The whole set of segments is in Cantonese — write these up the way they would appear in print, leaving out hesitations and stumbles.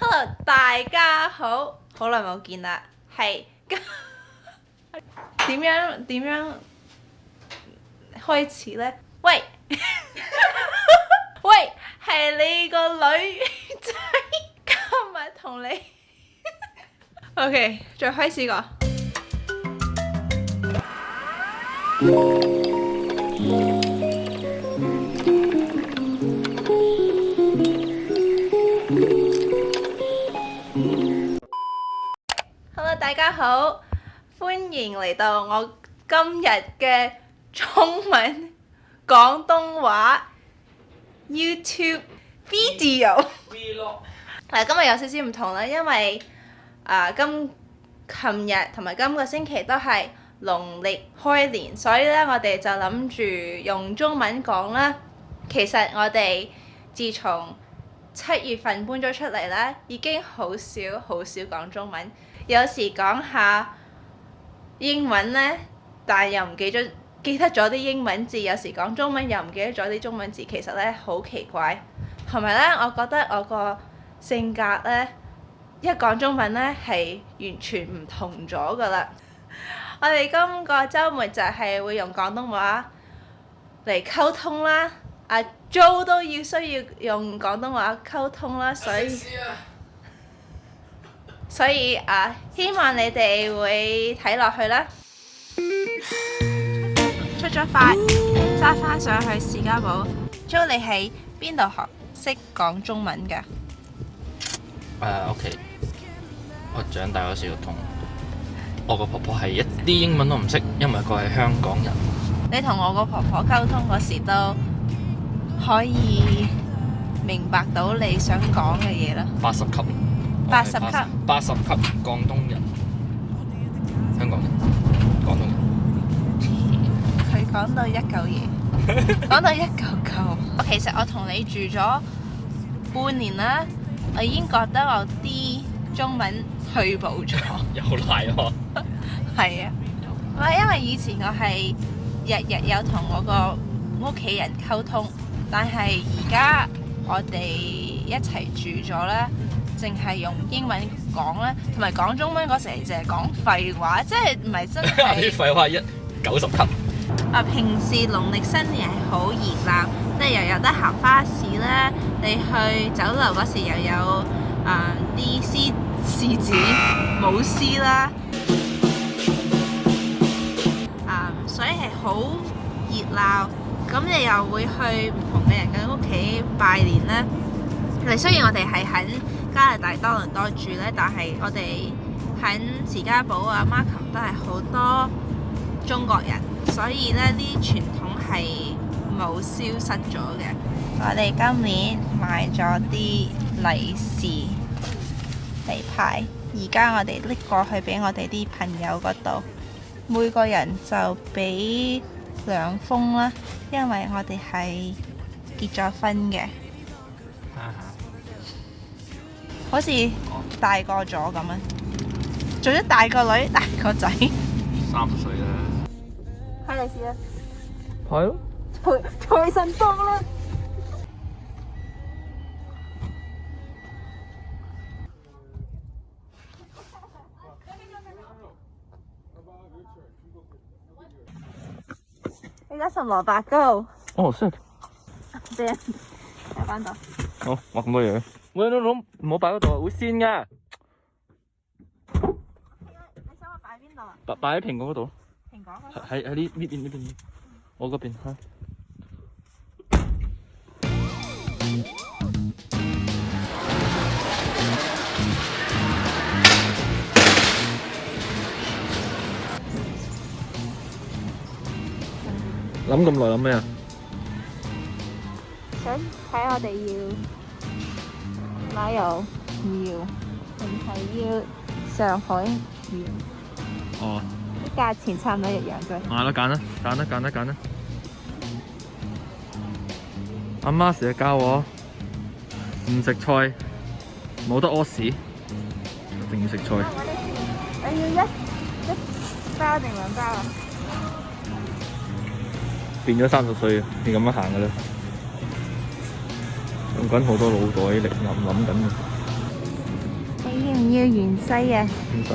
Hello，大家好，好耐冇見啦，係點樣開始呢？喂，喂，係你個女仔今日同你，OK，再開始個。Hello，大家好，歡迎嚟到我今日嘅中文廣東話 YouTube video。嗱，今日有少少唔同啦，因為琴日同埋今個星期都係農曆開年，所以咧我哋就諗住用中文講啦。其實我哋自從7月份搬咗出嚟咧，已經好少講中文。有時講下英文呢，但又唔記得咗啲英文字，有時講中文又唔記得咗啲中文字，其實呢，好奇怪。同埋呢，我覺得我個性格呢，一講中文呢，係完全唔同咗噶啦。我哋今個週末就係會用廣東話嚟溝通啦，阿 Jo 都需要用廣東話溝通啦，所以希望你哋會睇落去啦。出咗發，揸翻上去士嘉堡。Jo，你喺邊度識講中文㗎？屋企，我長大嗰時同我個婆婆係一啲英文都唔識，因為佢係香港人。你同我個婆婆溝通嗰時都可以明白到你想講嘅嘢啦。80級。80級。80級廣東人，香港人，廣東人。佢講到一嚿嘢，講到一嚿嚿。其實我同你住咗半年啦，我已經覺得我啲中文退步咗。有賴喎。係啊，因為以前我係日有同我個屋企人溝通，但係而家我哋一齊住咗咧，淨係用英文講咧，同埋講中文嗰時淨係講廢話，即係唔係真係。啲廢話90級。平時農曆新年係好熱鬧，即係又有得行花市啦，你去酒樓嗰時又有啲獅子舞獅啦，所以係好熱鬧。咁你又會去唔同嘅人嘅屋企拜年啦。雖然我哋係喺加拿大多倫多住咧，但係我哋喺士嘉堡啊、Markham 都係好多中國人，所以咧啲傳統係冇消失咗嘅。我哋今年買咗啲利是嚟派，而家我哋拎過去俾我哋啲朋友嗰度，每個人就俾2封啦，因為我哋係結咗婚嘅。好似大個咗咁啊！做咗大個女、大個仔。30歲啦。開利是啦！係咯。財神到啦！你而家送蘿蔔糕。哦，識。俾人喺翻度。好，畫咁多嘢。喂，唔好擺嗰度啊，會跣㗎。你想我擺邊度啊？擺喺蘋果嗰度。蘋果嗰度。喺呢邊，我嗰邊嚇。諗咁耐諗咩啊？想睇我哋要奶油要定係要上海要？哦。啲價錢差唔多一樣啫。揀啦！阿媽成日教我唔食菜，冇得屙屎，一定要食菜。我要一包定2包啊？變咗30歲，你咁樣行㗎啦。用緊好多腦袋力諗緊嘅。要唔要芫茜啊？唔使。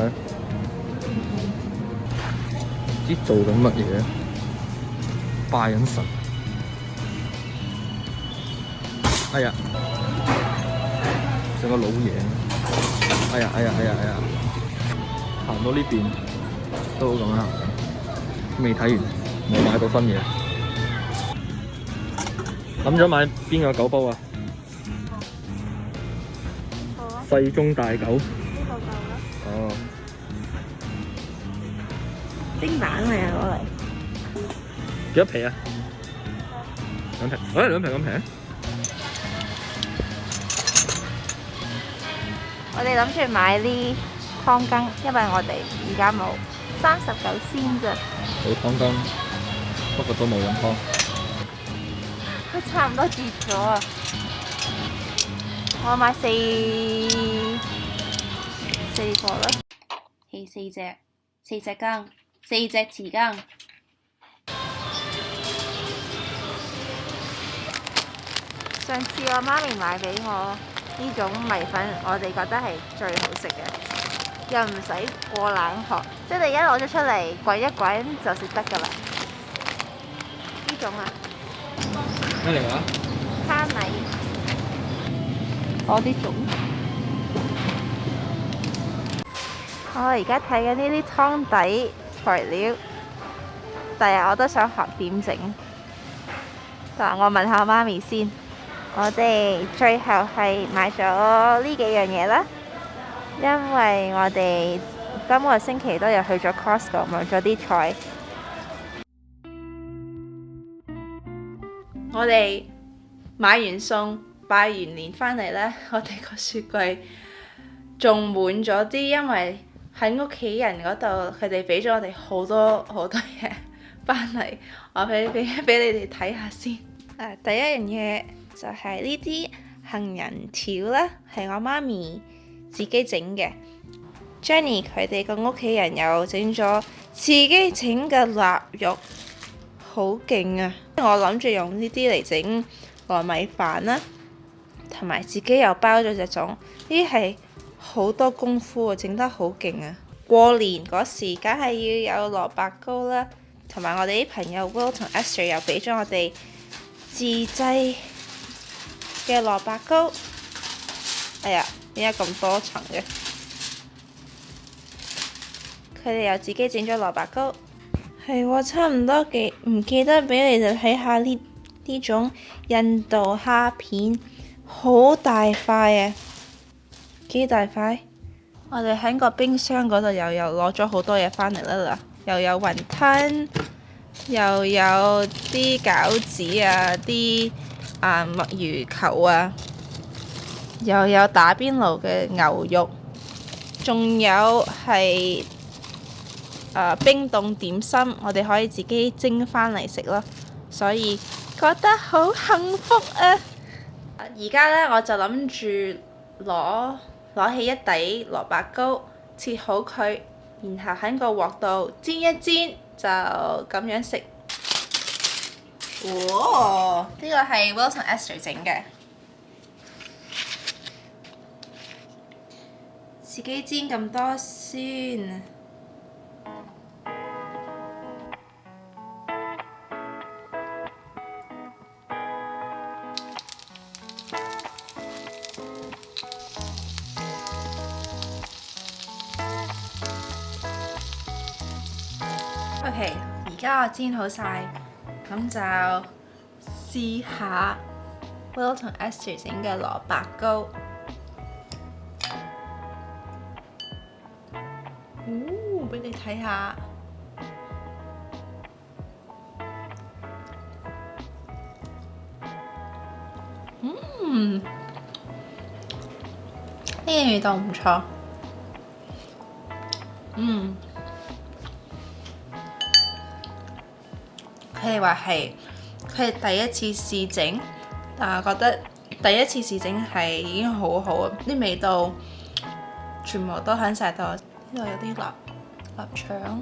唔知做緊乜嘢？拜緊神。哎呀！成個老嘢。哎呀！行到呢邊都咁樣行緊，未睇完，冇買到新嘢。諗咗買邊個狗煲啊？好啊，細中大狗。呢個夠啦。哦。蒸蛋嚟啊，攞嚟。幾多皮啊？2皮。2皮咁平？我哋諗住買啲湯羹，因為我哋而家冇39仙咋。冇湯羹，不過都冇飲湯。佢差唔多跌咗啊！我買四個啦。4隻羹，4隻匙羹。上次我媽咪買俾我呢種米粉，我哋覺得係最好食嘅，又唔使過冷河，即係你一攞咗出嚟滾一滾就食得㗎啦。呢種啊，咩嚟㗎？蝦米，我啲種。我而家睇緊呢啲湯底材料，第日我都想學點整。但我問下媽咪先。我哋最後係買咗呢幾樣嘢啦，因為我哋今個星期都有去咗 Costco 買咗啲菜。我哋買完餸、拜完年返嚟呢，我哋個雪櫃仲滿咗啲，因為喺屋企人嗰度，佢哋俾咗我哋好多好多嘢返嚟。我俾你哋睇下先。第一樣嘢就係呢啲杏仁條啦，係我媽咪自己整嘅。Jenny 佢哋個屋企人又整咗自己整嘅臘肉，好勁啊！我諗住用呢啲嚟整糯米飯啦，同埋自己又包咗隻粽，呢啲係好多功夫啊，整得好勁啊！過年嗰時梗係要有蘿蔔糕啦，同埋我哋啲朋友 Will 同 Esther 又俾咗我哋自製嘅蘿蔔糕。哎呀，點解咁多層嘅？佢哋又自己整咗蘿蔔糕。係喎，差唔多唔記得俾你哋睇下呢種印度蝦片，好大塊啊！幾大塊？我哋喺個冰箱嗰度又攞咗好多嘢返嚟啦，又有雲吞，又有啲餃子啊，啲墨魚球啊，又有打邊爐嘅牛肉，仲有係冰凍點心，我哋可以自己蒸返嚟食咯，所以覺得好幸福啊！而家呢，我就諗住攞起一底蘿蔔糕，切好佢，然後喺個鑊度煎一煎，就咁樣食。哇！呢個係 Will 同 Esther 整嘅，自己煎咁多先。OK， 而家我煎好晒，咁就試下 Will 同 Esther 整嘅蘿蔔糕。俾你睇下。呢個味道唔錯。佢哋話係佢哋第一次試整，但係覺得第一次試整係已經好好啊！啲味道全部都喺晒度，呢度有啲臘腸，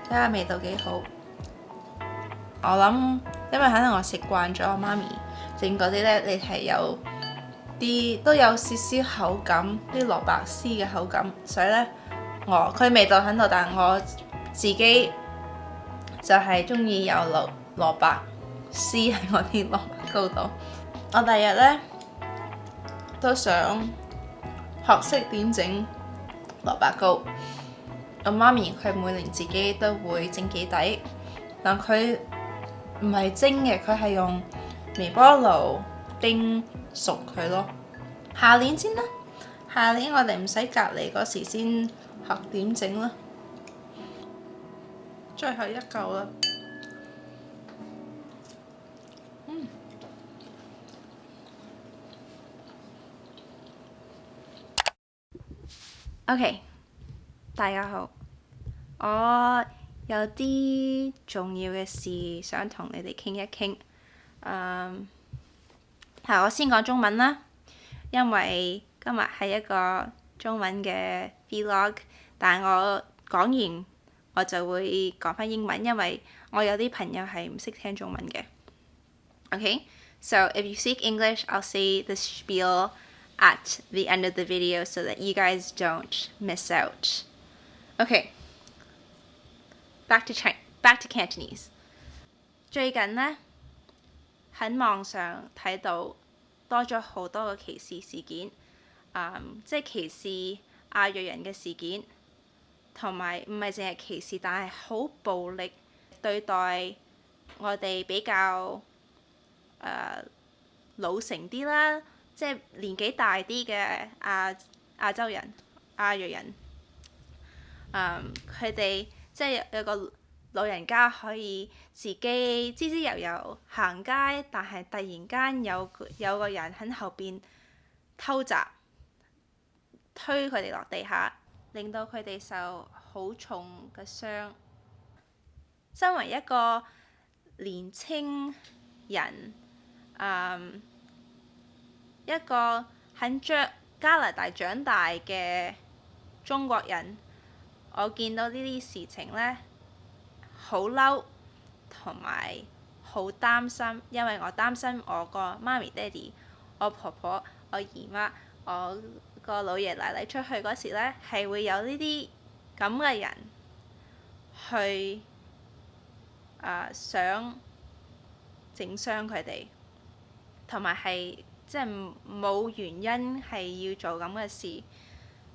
睇下味道幾好。我諗，因為可能我食慣咗我媽咪整嗰啲呢，你係有啲，都有少少口感，啲蘿蔔絲嘅口感，所以呢，佢味道喺度，但我自己就係中意有蘿蔔絲喺我啲蘿蔔糕度。我第日呢，都想學識點整蘿蔔糕。我媽咪佢每年自己都會整幾底，但佢唔係蒸嘅，佢係用微波爐叮熟佢咯。下年先啦，下年我哋唔使隔離嗰時先學點整啦。最後一嚿啦。OK， 大家好，我有啲重要嘅事想同你哋傾一傾。我先講中文啦，因為今日係一個中文嘅 vlog， 但我講完我就會講返英文，因為我有啲朋友係唔識聽中文嘅。Okay，so if you speak English, I'll say the spiel at the end of the video so that you guys don't miss out. Okay, back to Cantonese. 最近呢，喺網上睇到多咗好多個歧視事件，即係歧視亞裔人嘅事件，同埋唔係淨係歧視，但係好暴力對待我哋比較老成啲啦，即係年紀大啲嘅亞洲人、亞裔人，佢哋即係有個老人家可以自己滋滋悠悠行街，但係突然間有個人喺後邊偷襲，推佢哋落地下，令到佢哋受好重嘅傷。身為一個年青人，一個喺加拿大長大嘅中國人，我見到呢啲事情呢，好嬲，同埋好擔心，因為我擔心我個媽咪、爹哋、我婆婆、我姨媽、我個老爺奶奶出去嗰時呢，係會有呢啲咁嘅人去想整傷佢哋，同埋係即係冇原因係要做咁嘅事。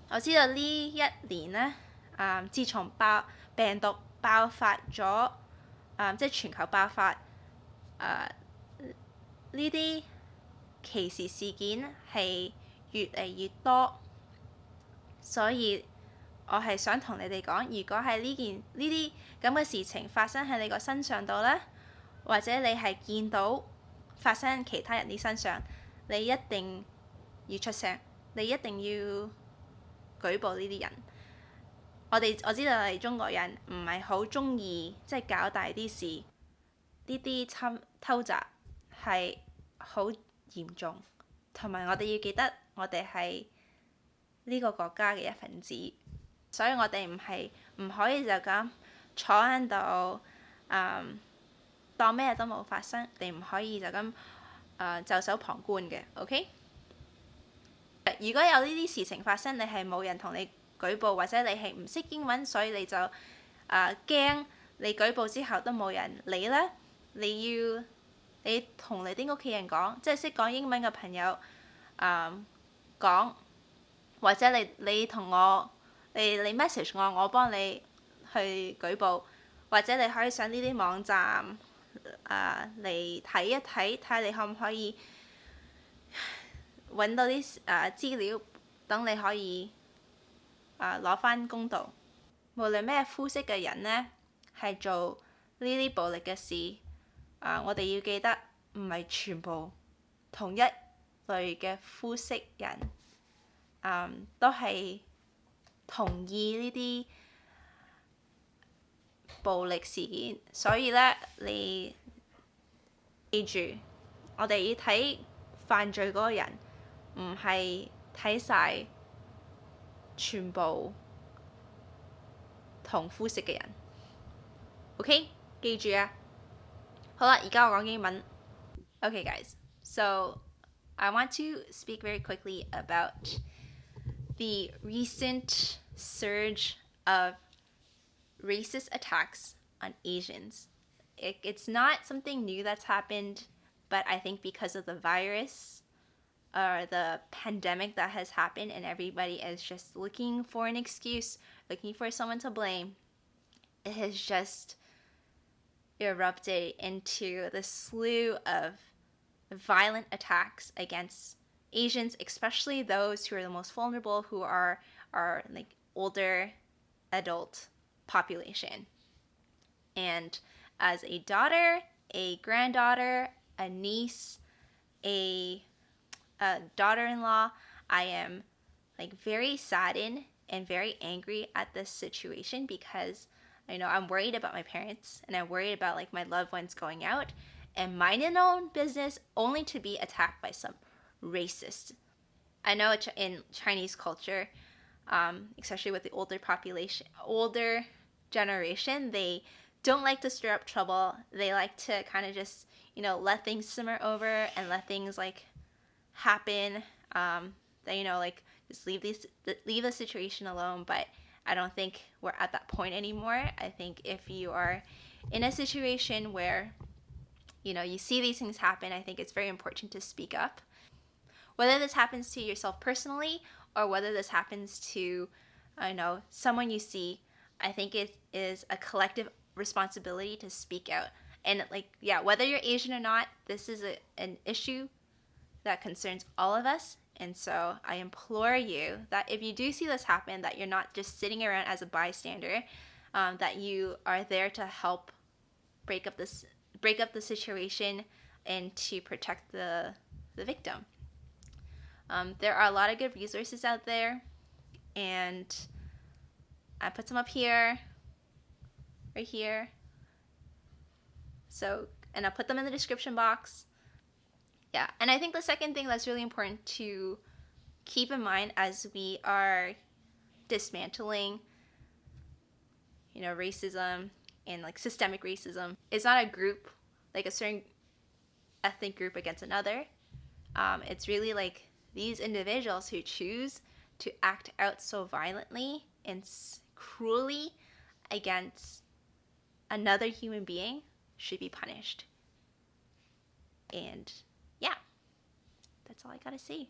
我知道呢一年呢，自從病毒爆發咗，即係全球爆發，呢啲歧視事件係越嚟越多，所以我係想同你哋講，如果係呢啲咁嘅事情發生喺你個身上度呢，或者你係見到發生喺其他人啲身上，你一定要出聲，你一定要舉報呢啲人。我知道你中國人唔係好中意即係搞大啲事，呢啲偷襲係好嚴重，同埋我哋要記得我哋係呢個國家嘅一份子，所以我哋唔可以就咁坐喺度當咩都冇發生，你唔可以就咁袖手旁觀嘅。OK？ 如果有呢啲事情發生，你係冇人同你舉報，或者你係唔識英文，所以你就驚你舉報之後都冇人理咧。你同你啲屋企人講，即係識講英文嘅朋友講，或者你同我你 message 我幫你去舉報，或者你可以上呢啲網站嚟睇一睇，睇下你可唔可以揾到啲資料，等你可以攞返公道。無論咩膚色嘅人呢，係做呢啲暴力嘅事，我哋要記得唔係全部同一類嘅膚色人都係同意呢啲暴力事件，所以呢，你記住，我哋要睇犯罪嗰個人，唔係睇晒全部同膚色嘅人。OK， 記住啊！好啦，而家我講英文。Okay, guys. So, I want to speak very quickly about the recent surge of racist attacks on Asians. It's not something new that's happened, but I think because of the virus or the pandemic that has happened and everybody is just looking for an excuse, looking for someone to blame, it has just erupted into the slew of violent attacks against Asians, especially those who are the most vulnerable, who are like older adult population. And as a daughter, a granddaughter, a niece, a daughter-in-law, I am like very saddened and very angry at this situation because I know I'm worried about my parents and I'm worried about like my loved ones going out and minding their own business only to be attacked by some racist. I know in Chinese culture, especially with the older generation, they don't like to stir up trouble. They like to kind of just, let things simmer over and let things like happen. That like just leave the situation alone. But I don't think we're at that point anymore. I think if you are in a situation where you see these things happen, I think it's very important to speak up. Whether this happens to yourself personally or whether this happens to, someone you see, I think it is a collective responsibility to speak out. And whether you're Asian or not, this is an issue that concerns all of us. And so I implore you that if you do see this happen, that you're not just sitting around as a bystander, that you are there to help break up the situation and to protect the victim. There are a lot of good resources out there, and I put some up here, right here. And I'll put them in the description box. Yeah, and I think the second thing that's really important to keep in mind as we are dismantling, racism and like systemic racism, is not a group, like a certain ethnic group against another. It's really like these individuals who choose to act out so violently and cruelly against another human being should be punished. And yeah, that's all I gotta say.